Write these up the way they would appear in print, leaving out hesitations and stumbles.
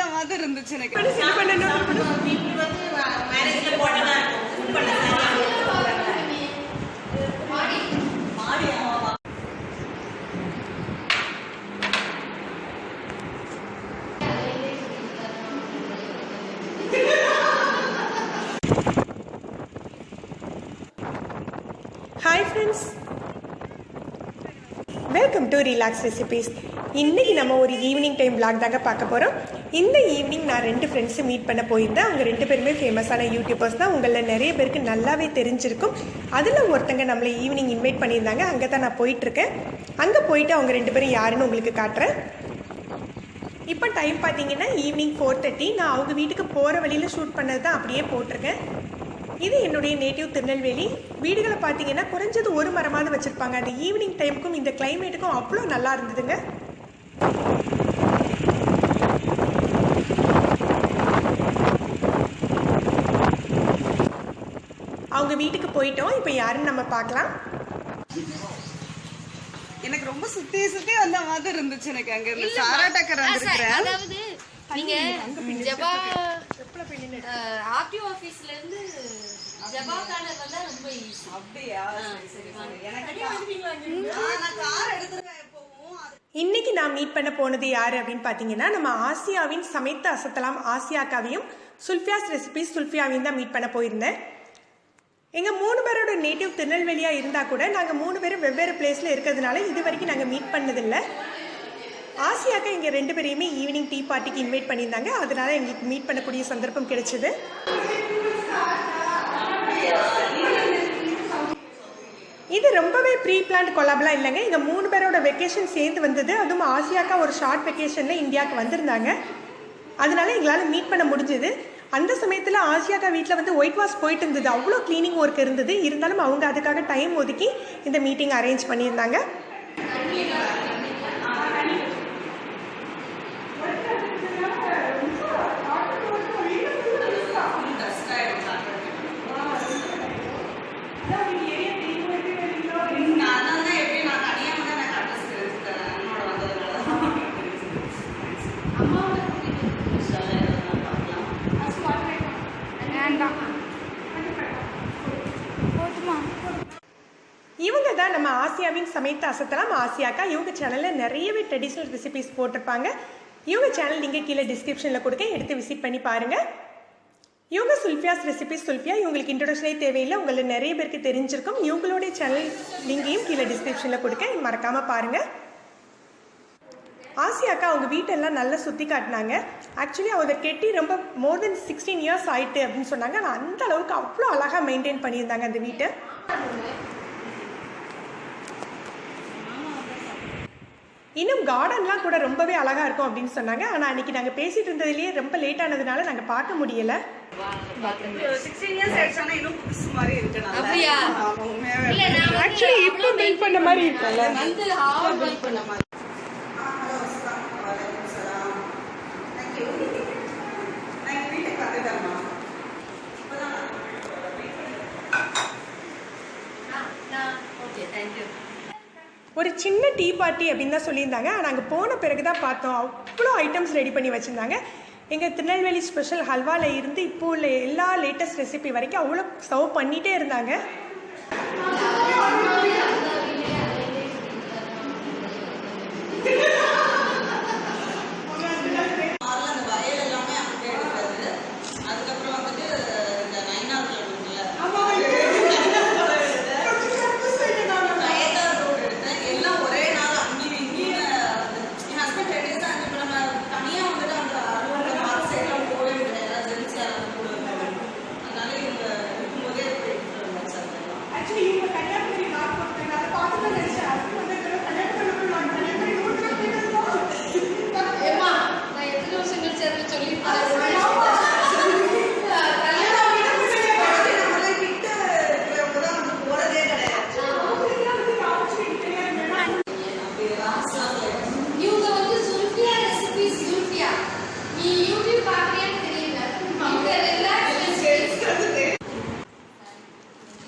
அந்த மாதிரி இருந்துச்சு எனக்கு. Hi friends, welcome to relax recipes. இன்றைக்கி நம்ம ஒரு ஈவினிங் டைம் vlog தாங்க பார்க்க போகிறோம். இந்த ஈவினிங் நான் 2 ஃப்ரெண்ட்ஸு மீட் பண்ண போயிருந்தேன். அவங்க 2 பேருமே ஃபேமஸான யூடியூபர்ஸ் தான். உங்களில் நிறைய பேருக்கு நல்லாவே தெரிஞ்சிருக்கும். அதில் ஒருத்தங்க நம்மளை ஈவினிங் இன்வைட் பண்ணியிருந்தாங்க. அங்கே தான் நான் போயிட்டுருக்கேன். அங்கே போயிட்டு அவங்க 2 பேரும் யாருன்னு உங்களுக்கு காட்டுறேன். இப்போ டைம் பார்த்தீங்கன்னா ஈவினிங் 4:30. நான் அவங்க வீட்டுக்கு போகிற வழியில் ஷூட் பண்ணது தான் அப்படியே போட்டிருக்கேன். இது என்னுடைய நேட்டிவ் திருநெல்வேலி. வீடுகளை பார்த்தீங்கன்னா குறைஞ்சது ஒரு மரமாவது வச்சுருப்பாங்க. அந்த ஈவினிங் டைமுக்கும் இந்த கிளைமேட்டுக்கும் அவ்வளோ நல்லா இருந்ததுங்க. அவங்க வீட்டுக்கு போயிட்டோம். இப்போ யாருன்னு நம்ம பார்க்கலாம். எனக்கு ரொம்ப சுத்தி சுத்தி வந்த மாதிரி இருந்துச்சு. எனக்கு அங்க இருந்து சாரா டக்கர் வந்திருக்கிறேன். அதாவது நீங்க ஜபா ஆர்டிஓ ஆபீஸ்ல இருந்து ஜபா கார்னர் வந்தா ரொம்ப ஈஸி. அப்படியே சரி சரி. எனக்கு நான் கார் எடுத்துறேன் எப்பவும். இன்னைக்கு நான் மீட் பண்ண போனது யாரு அப்படின்னு பார்த்தீங்கன்னா, நம்ம ஆசியாவின் சமைத்து அசத்தலாம் ஆசியாக்காவையும் சுல்ஃபியாஸ் ரெசிபிஸ் சுல்ஃபியாவையும் தான் மீட் பண்ண போயிருந்தேன். எங்கள் 3 பேரோட நேட்டிவ் திருநெல்வேலியாக இருந்தால் கூட நாங்கள் 3 பேரும் வெவ்வேறு பிளேஸில் இருக்கிறதுனால இது வரைக்கும் நாங்கள் மீட் பண்ணதில்லை. ஆசியாக்கா எங்கள் 2 பேரையுமே ஈவினிங் டீ பார்ட்டிக்கு இன்வைட் பண்ணியிருந்தாங்க. அதனால எங்களுக்கு மீட் பண்ணக்கூடிய சந்தர்ப்பம் கிடைச்சிது. இது ரொம்பவே ப்ரீ பிளான்ட் கொலாபெலாம் இல்லைங்க. எங்கள் 3 பேரோட வெக்கேஷன் சேர்ந்து வந்தது. அதுவும் ஆசியாக்கா ஒரு ஷார்ட் வெக்கேஷனில் இந்தியாவுக்கு வந்திருந்தாங்க. அதனால எங்களால் மீட் பண்ண முடிஞ்சுது. அந்த சமயத்தில் ஆசியாக்கா வீட்டில் வந்து ஒயிட் வாஷ் போயிட்டு இருந்தது. அவ்வளோ க்ளீனிங் ஒர்க் இருந்தது. இருந்தாலும் அவங்க அதுக்காக டைம் ஒதுக்கி இந்த மீட்டிங் அரேஞ்ச் பண்ணியிருந்தாங்க. இவங்க தான் நம்ம ஆசியாவின் சமைத்து அசத்தலாம் ஆசியாக்கா. இவங்க சேனலில் நிறையவே ட்ரெடிஷ்னல் ரெசிபிஸ் போட்டிருப்பாங்க. இவங்க சேனல் நீங்கள் கீழே டிஸ்கிரிப்ஷனில் கொடுக்க, எடுத்து விசிட் பண்ணி பாருங்கள். இவங்க சுல்ஃபியாஸ் ரெசிபிஸ் சுல்ஃபியா. இவங்களுக்கு இன்ட்ரோடக்ஷனே தேவையில்லை, உங்களை நிறைய பேருக்கு தெரிஞ்சிருக்கும். இவங்களுடைய சேனல் லிங்கையும் கீழே டிஸ்கிரிப்ஷனில் கொடுக்க, மறக்காமல் பாருங்கள். ஆசியாக்கா அவங்க வீட்டெல்லாம் நல்லா சுற்றி காட்டினாங்க. ஆக்சுவலி அவங்க கெட்டி ரொம்ப மோர் தென் 16 இயர்ஸ் ஆயிட்டு அப்படின்னு சொன்னாங்க. ஆனால் அந்த அளவுக்கு அவ்வளோ அழகாக மெயின்டைன் பண்ணியிருந்தாங்க அந்த வீட்டை. இன்னும் கார்டன்லாம் கூட ரொம்பவே அழகாக இருக்கும் அப்படின்னு சொன்னாங்க. ஆனால் அன்றைக்கி நாங்கள் பேசிகிட்டு இருந்ததுலேயே ரொம்ப லேட் ஆனதுனால நாங்கள் பார்க்க முடியலை. 16 இயர்ஸ் ஆயிடுச்சுனா இன்னும் புதுசு மாதிரி இருக்கு. அப்படியா? இல்ல நான் ஆக்சுவலி இப்போ பில்ட் பண்ண மாதிரி இருக்குல்ல. வந்து ஹால் பில்ட் பண்ண மாதிரி. ஒரு சின்ன டீ பார்ட்டி அப்படின்னு தான் சொல்லியிருந்தாங்க. ஆனால் அங்கே போன பிறகு தான் பார்த்தோம் அவ்வளோ ஐட்டம்ஸ் ரெடி பண்ணி வச்சுருந்தாங்க. எங்கள் திருநெல்வேலி ஸ்பெஷல் ஹல்வாவில் இருந்து இப்போ உள்ள எல்லா லேட்டஸ்ட் ரெசிபி வரைக்கும் அவ்வளோ சர்வ் பண்ணிகிட்டே இருந்தாங்க.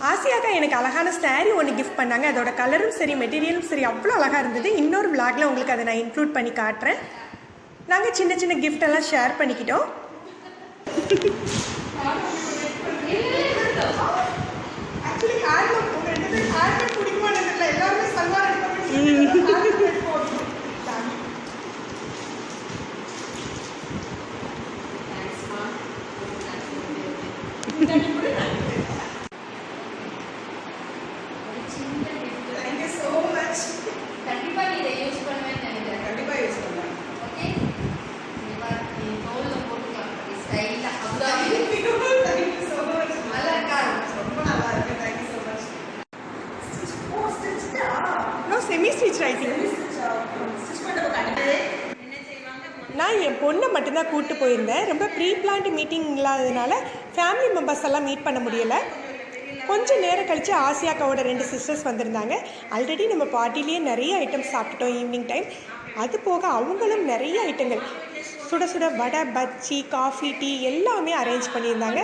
ஆசியாக்கா எனக்கு அழகான சாரி ஒன்று கிஃப்ட் பண்ணாங்க. அதோட கலரும் சரி மெட்டீரியலும் சரி அவ்வளோ அழகாக இருந்தது. இன்னொரு விளாகில் உங்களுக்கு அதை நான் இன்க்ளூட் பண்ணி காட்டுறேன். நாங்கள் சின்ன சின்ன கிஃப்ட் எல்லாம் ஷேர் பண்ணிக்கிட்டோம். ஆக்சுவலி ஹேர் பிடிக்குமான்னு தெரியல, எல்லாருமே சல்வார் நான் என் பொண்ணை மட்டும்தான் கூப்பிட்டு போயிருந்தேன். ரொம்ப ப்ரீ பிளான்ட் மீட்டிங் இல்லாததுனால ஃபேமிலி மெம்பர்ஸ் எல்லாம் மீட் பண்ண முடியலை. கொஞ்சம் நேரம் கழித்து ஆசியாக்காவோட 2 சிஸ்டர்ஸ் வந்திருந்தாங்க. ஆல்ரெடி நம்ம பார்ட்டிலேயே நிறைய ஐட்டம்ஸ் சாப்பிட்டுட்டோம் ஈவினிங் டைம். அது போக அவங்களும் நிறைய ஐட்டங்கள் சுட சுட வடை, பஜ்ஜி, காஃபி, டீ எல்லாமே அரேஞ்ச் பண்ணியிருந்தாங்க.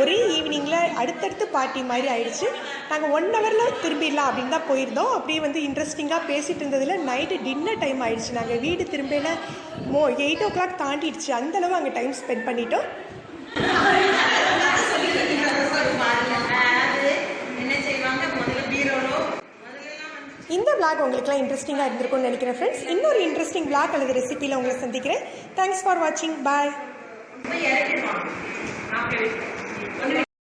ஒரே ஈவினிங்கில் அடுத்தடுத்து பார்ட்டி மாதிரி ஆயிடுச்சு. நாங்கள் 1 ஹவரில் திரும்பிடலாம் அப்படின்னு தான் போயிருந்தோம். அப்படியே இன்ட்ரெஸ்டிங்காக பேசிகிட்டு இருந்ததில் நைட்டு டின்னர் டைம் ஆயிடுச்சு. நாங்கள் வீடு திரும்பியில் 8 o'clock தாண்டிடுச்சு. அந்தளவு அங்கே டைம் ஸ்பெண்ட் பண்ணிட்டோம். இந்த விளாக் உங்களுக்குலாம் இன்ட்ரெஸ்டிங்காக இருந்திருக்கும்னு நினைக்கிறேன் ஃப்ரெண்ட்ஸ். இன்னொரு இன்ட்ரெஸ்டிங் விளாக் அல்லது ரெசிபியில் உங்களை சந்திக்கிறேன். தேங்க்ஸ் ஃபார் வாட்சிங். பாய்.